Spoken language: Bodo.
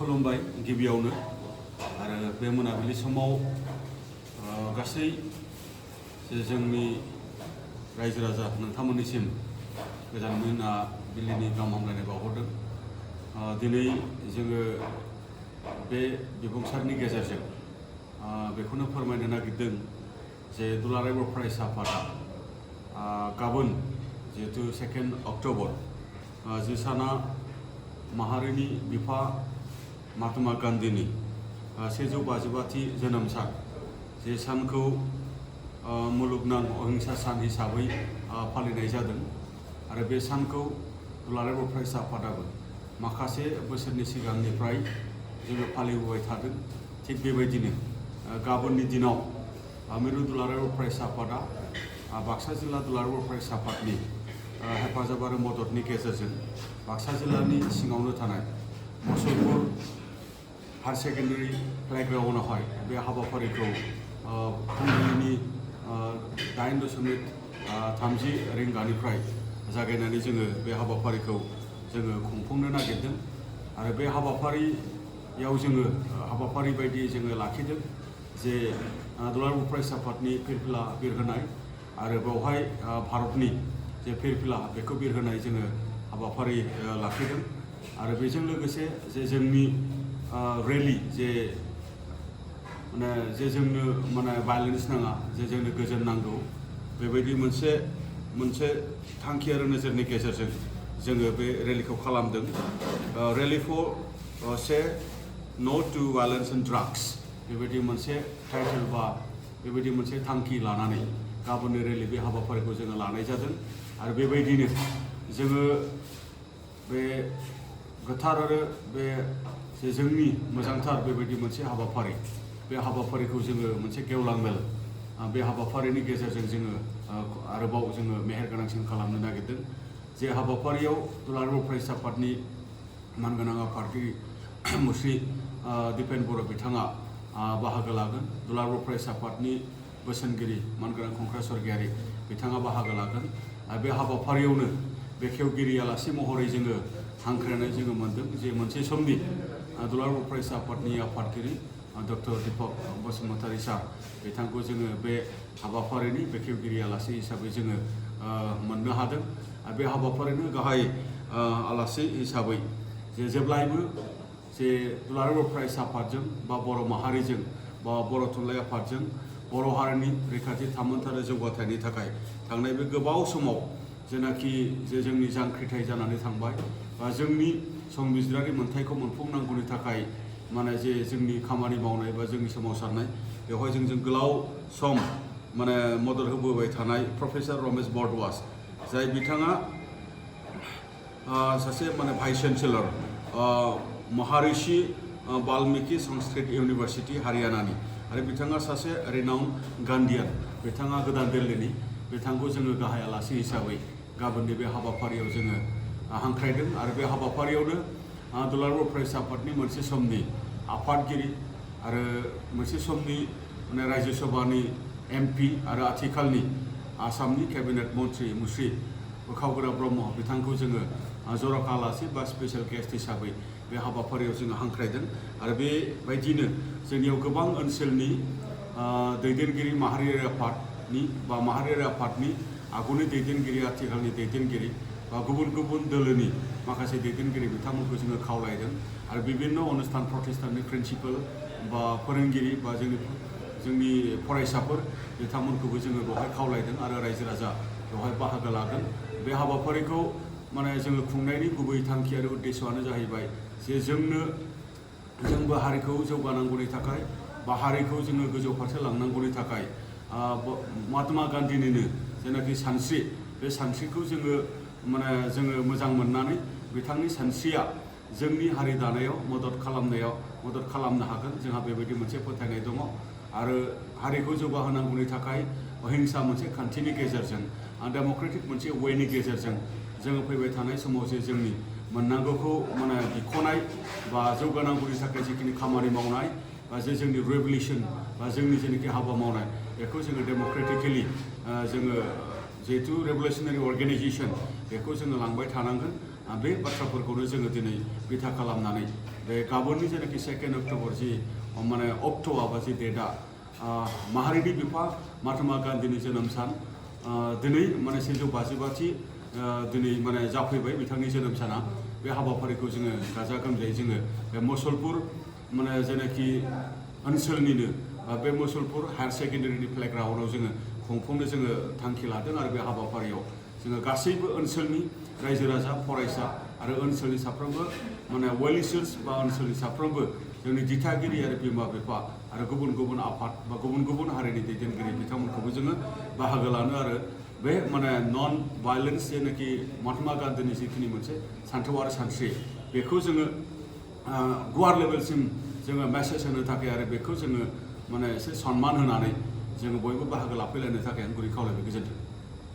खुलुमबाय गिबियावनो आरो बे मोनाबिलि समाव गासै जोंनि रायजो राजा नोंथांमोननिसिम गोजान मोनाबिलिनि गाहाम हामलायनाय बावहरदों। दिनै जोङो बे बिबुंसारनि गेजेरजों बेखौनो फोरमायनो नागिरदों जे दुलाराय बर' फरायसा आफादा गाबोन जिहेतु 2 अक्ट'बर जि साना माहारिनि बिफा महात्मा गान्धीनि 155थि जोनोम सान, जे सानखौ मुलुगनां अहिंसा सान हिसाबै फालिनाय जादों आरो बे सानखौ दुलाराय बर' फरायसा आफादाबो माखासे बोसोरनि सिगांनिफ्राय जोङो फालिबोबाय थादों। थिग बेबायदिनो गाबोननि दिनाव मिरु दुलाराय बर' फरायसा आफादा बाक्सा जिल्ला दुलाराय बर' फरायसा आफादनि हेफाजाब आरो मददनि गेजेरजों बाक्सा जिल्लानि सिङावनो थानाय मुसलपुर हायार सेकेन्डारि प्लेग्राउन्डआवहाय बे हाबाफारिखौ फुंबिलिनि 8:30 रिंगानिफ्राय जागायनानै जोङो बे हाबाफारिखौ जोङो खुंफुंनो नागिरदों आरो बे हाबाफारियाव जोङो हाबाफारि बायदियै जोङो लाखिदों जे दुलाराय बर' फरायसा आफादनि फिरफिला बिरहोनाय आरो बेवहाय भारतनि जे फिरफिला बेखौ बिरहोनाय जोङो हाबाफारि लाखिदों आरो बेजों लोगोसे जे जोंनि रेलि जे जोंनो भायलेन्स नाङा, जे जोंनो गोजोन नांगौ, बेबायदि मोनसे थांखि आरो नोजोरनि गेजेरजों जोङो बे रेलिखौ खालामदों। रेलि फर से नो टु भायलेन्स एन्ड ड्राग्स बेबायदि मोनसे टाइटेल बा बेबायदि मोनसे थांखि लानानै गाबोननि रेलि बे हाबाफारिखौ जोङो लानाय जादों आरो बेबायदिनो जोङो बे गोथार आरो बे जे जोंनि मोजांथार बेबायदि मोनसे हाबाफारि, बे हाबाफारिखौ जोङो मोनसे गेवलां मेल बे हाबाफारिनि गेजेरजों जोङो आरोबाव जोङो मेहेर गोनांसिन खालामनो नागिरदों। जे हाबाफारियाव दुलाराय बर' फरायसा आफादनि मानगोनां आफादगिरि मुस्रि दिपेन बर' बिथाङा बाहागो लागोन। दुलाराय बर' फरायसा आफादनि बोसोनगिरि मानगोनां खंख्रा स्वर्गियारि बिथाङा बाहागो लागोन आरो बे हाबाफारियावनो बेखेवगिरि आलासि महरै जोङो हांख्रायनाय जोङो मोनदों जे मोनसे समनि दुलाराय बर' फरायसा आफादनि आफादगिरि डक्टर दीपक बसुमतारी सार बिथांखौ जोङो बे हाबाफारिनि बेखेवगिरि आलासि हिसाबै जोङो मोननो हादों आरो बे हाबाफारिनि गाहाय आलासि हिसाबै जे जेब्लायबो जे दुलाराय बर' फरायसा आफादजों बा बर' माहारिजों बा बर' थुनलाइ आफादजों बर' हारिनि रैखाथि थामोन्थाय आरो जौगाथायनि थाखाय थांनाय बे गोबाव समाव जेनाखि जे जोंनि जांख्रिथाय जानानै थांबाय बा जोंनि संबिजिरारि मोन्थायखौ मोनफुंनांगौनि थाखाय जे जोंनि खामानि मावनाय बा जोंनि सोमावसारनाय बेवहाय जोंजों गोलाव सम मदद होबोबाय थानाय प्रफेसर रमेश भारद्वाज, जाय बिथाङा सासे vice chancellor महारिषि Valmiki Sanskrit university हारियानानि आरो बिथाङा सासे रिनाउन्ड गान्धीयान, बिथाङा गोदान दिल्लीनि, बिथांखौ जोङो गाहाय आलासि हिसाबै गाबोननि बे हाबाफारियाव जोङो हांख्रायदों आरो बे हाबाफारियावनो दुलाराय बर' फरायसा आफादनि मोनसे समनि आफादगिरि आरो मोनसे समनि रायजो सभानि MP आरो आथिखालनि आसामनि केबिनेट मन्त्रि मुस्रि खावगोरा ब्रह्म बिथांखौ जोङो जर'खा आलासि बा स्पेसियेल गेस्ट हिसाबै बे हाबाफारियाव जोङो हांख्रायदों आरो बेबायदिनो जोंनियाव गोबां ओनसोलनि दैदेनगिरि माहारियारि आफादनि बा माहारियारि आफादनि आगुनि दैदेनगिरि, आथिखालनि दैदेनगिरि बा गुबुन गुबुन दोलोनि माखासे दैदेनगिरि बिथांमोनखौ जोङो खावलायदों आरो बिभिन्न अनुस्थान प्रतिष्ठाननि प्रिन्सिपाल बा फोरोंगिरि बा जोंनि फरायसाफोर बिथांमोनखौबो जोङो बेवहाय खावलायदों आरो रायजो राजा बेवहाय बाहागो लागोन। बे हाबाफारिखौ जोङो खुंनायनि गुबै थांखि आरो उद्देश्यआनो जाहैबाय जे जोंबो हारिखौ जौगानांगौनि थाखाय बा हारिखौ जोङो गोजौ फारसे लांनांगौनि थाखाय महात्मा गान्धीनिनो जेनाखि सानस्रि, बे सानस्रिखौ जोङो मोजां मोननानै बिथांनि सानस्रिया जोंनि हारि दानायाव मदद खालामनो हागोन, जोंहा बेबायदि मोनसे फोथायनाय दङ आरो हारिखौ जौगाहोनांगौनि थाखाय अहिंसा मोनसे खान्थिनि गेजेरजों डेम'क्रेटिक मोनसे वेनि गेजेरजों जोङो फैबाय थानाय समाव जे जोंनि मोननांगौखौ बिख'नाय बा जौगानांगौनि थाखाय जिखिनि खामानि मावनाय बा जे जोंनि रेभलिउसन बा जोंनि जेनाखि हाबा मावनाय बेखौ जोङो डेम'क्रेटिकेलि जोङो जिहेतु रेभलिउसनारि अर्गेनाइजेसन बेखौ जोङो लांबाय थानांगोन। बे बाथ्राफोरखौनो जोङो दिनै बिथा खालामनानै बे गाबोननि जेनाखि 2 अक्ट'बर जि माने अक्ट'आ बा जि डेटआ माहारिनि बिफा महात्मा गान्धीनि जोनोम सान दिनै माने 155थि दिनै माने जाफैबाय बिथांनि जोनोम साना बे हाबाफारिखौ जोङो गाजा गोमजायै जोङो बे मुसलपुर माने जेनाखि ओनसोलनिनो बे मुसलपुर हायार सेकेन्डारिनि प्लेग्राउन्डआव जोङो खुंफुंनो जोङो थांखि लादों आरो बे हाबाफारियाव जोङो गासैबो ओनसोलनि रायजो राजा फरायसा आरो ओनसोलनि साफ्रोमबो माने वेल विशार्स बा ओनसोलनि साफ्रोमबो जोंनि दिथागिरि आरो बिमा बिफा आरो गुबुन गुबुन आफाद बा गुबुन गुबुन हारिनि दैदेनगिरि बिथांमोनखौबो जोङो बाहागो लानो आरो बे माने नन भायलेन्स जेनाखि महात्मा गान्धीनि जिखिनि मोनसे सान्थौ आरो सानस्रि बेखौ जोङो गुवार लेभेलसिम जोङो मेसेज होनो थाखाय आरो बेखौ जोङो माने एसे सन्मान होनानै जोङो बयबो बाहागो लाफैलायनो थाखाय आं गुरै खावलायबाय गोजोन्थों।